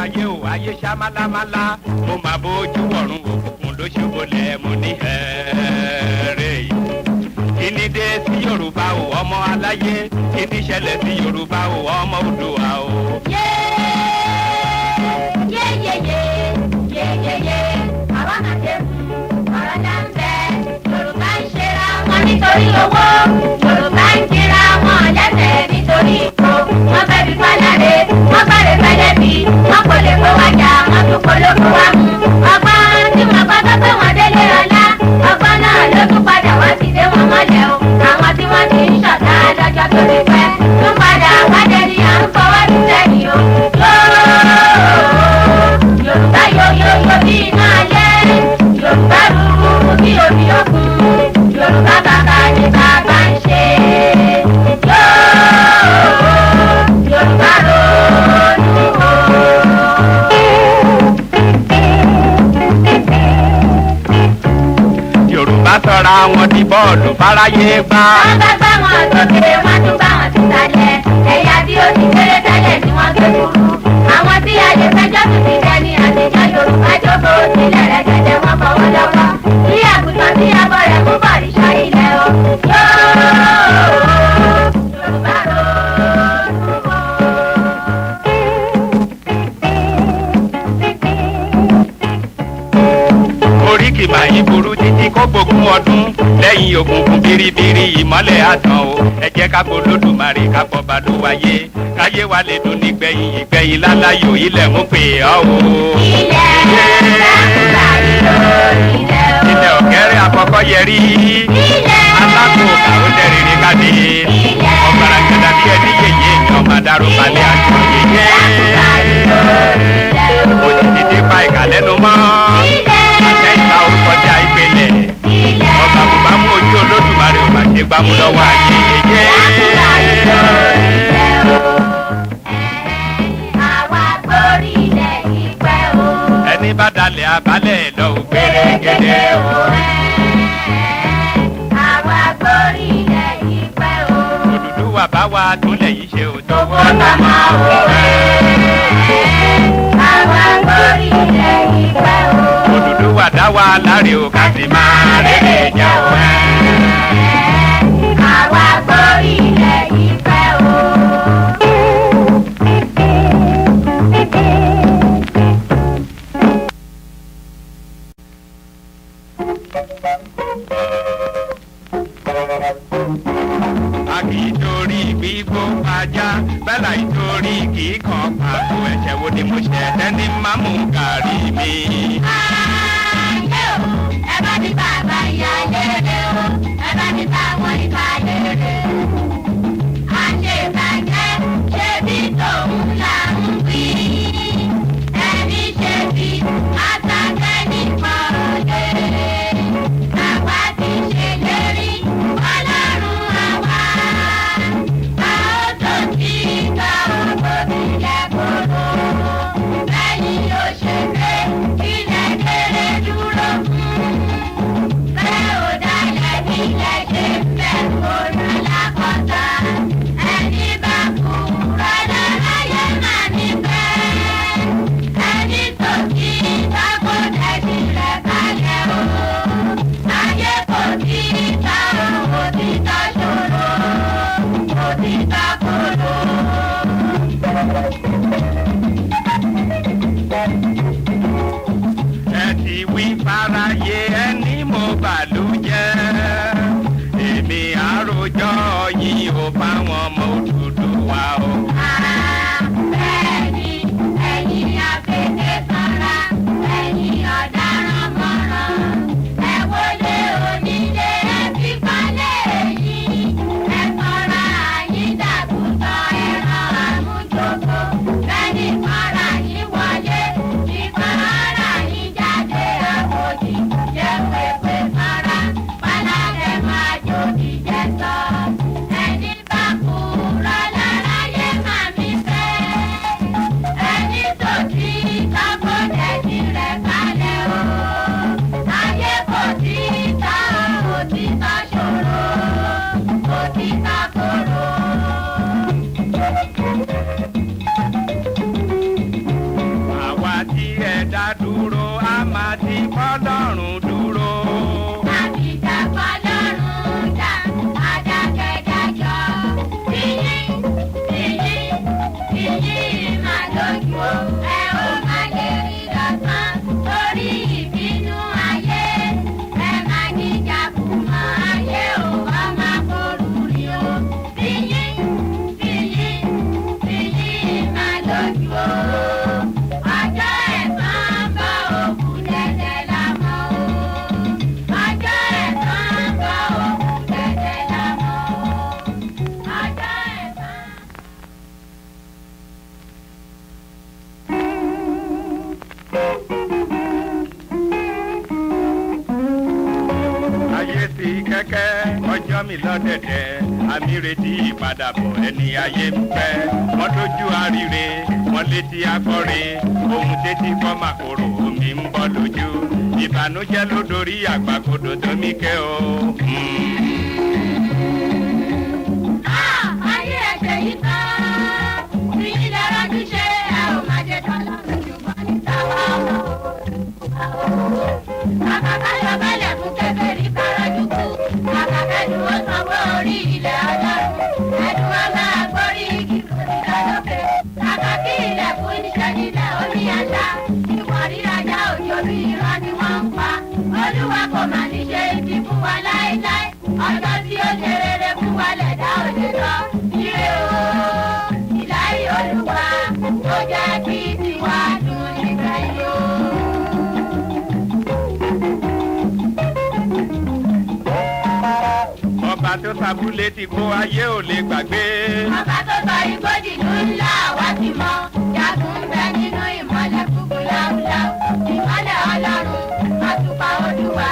ayé o ayé ṣá málámálá mo máa bójú ọ̀run òkùnkùn ló ṣògbólẹ̀ mo ní ẹ̀ẹ́rẹ́ yìí. Kíni dé sí Yorùbá o ọmọ aláyé, kíni ṣẹlẹ̀ sí Yorùbá o ọmọ Oòduà o. Àwa máa ṣe ọ̀rọ̀ náà ń bẹ. Yorùbá ń ṣera wọn nítorí owó. Yorùbá ń kíra wọn lẹ́sẹ̀ nítorí ipò. Wọ́n fẹ́ fi fálárẹ̀, wọ́n fẹ́rẹ̀ fẹ́lẹ́ bí. Wọ́n kò lè kó wájà, wọ́n tún kó lóko wá mú. Ọgbọ́n tí wọ́n gbọ́ tó pé wọ́n délé ọlá. Ọgbọ́n náà ló tún padà wá sí dé wọn mọ́lẹ̀ o. Àwọn tí wọ́n ti ń ṣọ̀tá lọ́jọ́ tó ti pẹ́. Tún padà wájẹ ni à ń fọwọ́ sí sẹ́yìn o. Yorùbá yóyóyó bí iná ayé. Yorùbá rúrú bí omi òkun. Yorùbá bàbá ni bàbá ń ṣe. Yorùbá ronú o. Yorùbá sọra wọn di bọ́ọ̀lù fáráyé gbá. Wọ́n bá gbá wọn sókè, wọ́n tún bá wọn sí sálẹ̀. Ẹ̀yà tí ó ti kéré tẹ́lẹ̀ ni wọ́n gbé kúrú. Àwọn tí ayé fẹjọ́ tún ti jẹ ní àtijọ́. Yorùbá jókòó sílẹ̀ rẹ̀ gẹ́gẹ́ wọ́n fọwọ́ lọ́wọ́. Bí àgùntàn tí abọ́ rẹ̀ mú bọ̀rìṣà ilẹ̀ o. Yorùbá ronú o. Oríkì màá yí burú títí kó gbógun ọdún lẹ́yìn òkùnkùn biribiri ìmọ́lẹ̀ àtàn o. Ẹ jẹ́ ká bo Olódùmarè ká bọ́ balùwàyé káyé wa lè dùn nígbẹ̀yìn ìgbẹ̀yìn láláyò ilẹ̀ mú pè ọ́ o. Ilẹ̀ ọ̀kẹ́rẹ́ àkọ́kọ́ yẹrí alákò kàó dẹ́rẹ́rẹ́ káde ọ̀gbàrà gbẹdà bí ẹni yèyé èèyàn máa dárò balẹ̀ àjọ yèyé. Òjijì ti pa ìkàlẹ́nu mọ́ àtẹ̀yìnbá orúkọ tí a ìpele ọba bùbá mú ojú Olódùmarè ò máa ṣe gbámú lọ́wọ́ ayé yèyé. Àwa gbórí ilẹ̀ yìí pẹ́ o. Ẹni bá dalẹ̀ abalẹ̀ lọ ò gbẹ̀rẹ̀gẹ̀dẹ̀ o. Àwa gbórí ilẹ̀ yìí pẹ́ o. Odùduwà bá wa túnlẹ̀ yìí ṣe ò tọwọ́ Tọmọ òwe. Àwa gbórí ilẹ̀ yìí pẹ́ o. Odùduwà dá wa láre o ká sì máa rere jà o. Àwa gbórí ilẹ̀ yìí pẹ́ o. A kì í torí gbígbó pajá bẹ́ẹ̀ láì torí kì í kan pàtó ẹ̀ṣẹ̀ wo ni mo ṣẹ̀ tẹ́ni máa mú gàrí mi. Ayé o, ẹ bá ní bàbá ìyá léèrè o, ẹ bá ní báwọn ìka léèrè. Àṣebàjẹ́ ṣe bí tòun là ń wí. Ẹni ṣe bí àtàkẹ́ nìkan lè. Àwa ti ṣèlérí Ọlọ́run àwa. A ó tó ti gbà owó tilẹ̀ kóró. Lẹ́yìn òṣèré ilẹ̀ kéré dúró fún. Bẹ́ẹ̀ ò dalẹ̀ nílẹ̀ ṣe bẹ̀rù ọ̀nà lákọ̀ọ́ta. Ẹni bá kú rọ́lá láyé máa ní bẹ́ẹ̀. Ẹni tó kí ìtọ́kọ̀ tẹ̀sí rẹ̀ kalẹ̀ o. Ayé kò tí ì ta òtítọ́ ṣòro, òtítọ́ kòrò. Ẹ ti wí fáráyé ẹni mo bàlú jẹ́ èmi àròjọ yìí ò fáwọn ọmọ Odùduwà o. Bẹ́ẹ̀ni, ẹ̀yin afẹ́fẹ́ sanra, ẹ̀yin ọ̀daràn mọ́ràn. Ẹ wọlé onílé ẹ fi balẹ̀ yìí. Ẹ sanra yín dàgùtọ̀ ẹran àmújòkó. Bẹ́ẹ̀ni sanra yín wọlé, ìkan ara yín jáde àbòjì. Jẹ́ pépé sanra, pálákẹ́ máa jòdì jẹ́ sọ. Ẹni bá kú rọ́lá. mi lọ́dẹ̀dẹ̀ àmì retí ìpadàbọ̀ ẹni ayé ń fẹ́ wọ́n lójú àríre wọ́n létí agbọ́re ohun tẹ́tí kọ́ màkòrò omi ń bọ́ lójú ìbànújẹ́ ló dorí àgbàkodò tó mí kẹ́ o. ayé ẹ̀ṣẹ̀ yìí tán tí ilẹ̀ rọ́jú ṣe ẹ ò má jẹ́ tọ́lá ṣùgbọ́n ní táwa kàkà káyọ̀ bẹ́lẹ̀ fún kékeré kárọ́jú kú kàkà kẹ́dùn ó sanwó orí ilẹ̀ ọlọ́run ẹ̀dùn ó máa gbórí igi kòtìlá lókè kàkà kí ilẹ̀ fún iṣẹ́ nílẹ̀ ó ní àṣà ìwọ̀n rírajà òjò bí irọ́ ni wọ́n ń pa olúwa kò mà ní ṣe ibi fún wa láéláé ọjọ́ tí ó ṣe rere fún wa lẹ̀dá òde lọ ire o ìláyé olúwa ó jẹ́ kí tiwa dùn nígbẹ̀yìn o. ọba tó sábúlé ti kó ayé ò lè gbàgbé. ọba tó sọ igbódì ló ńlá wá ti mọ jagun ń bẹ nínú ìmọ̀lẹ̀ kúkú láúláú ìmọ̀lẹ̀ ọlọ́run àtùpà olúwa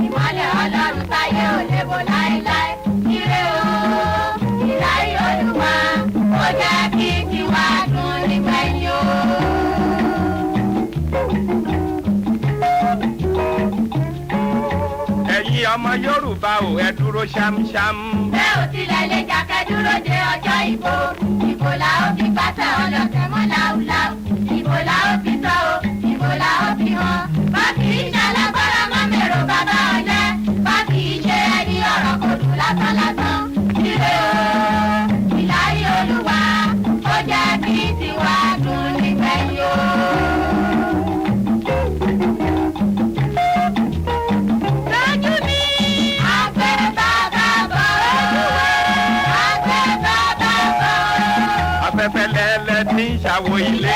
ìmọ̀lẹ̀ ọlọ́run táyé ò lè bò láéláé ire o ìláyé olúwa ó jẹ́ kí tiwa dùn nígbẹ̀yìn o. ẹ̀yin ọmọ yorùbá ò ẹ dúró ṣámṣám. bẹ́ẹ̀ ò tilẹ̀ lè jàkẹ́ dúró de ọjọ́ ìbò ìbò la ó fi pàṣẹ ọlọ́tẹ̀ mọ́ láúláú ìbò la ó fi tọ́ o ìbò la ó fi hàn bá kì í ṣe alágbára má mèrò bàbá ọ̀lẹ́ bá kì í ṣe ẹni ọ̀rọ̀ kò dùn lásánlásán ire o ìláyé olúwa ó jẹ́ kí tiwa dùn nígbẹ̀yìn o. lójú mi àgbẹ̀ bàbá bọ̀ àgbẹ̀ bàbá bọ̀. afẹ́fẹ́ lẹ́lẹ́ tí ń ṣàwò ilé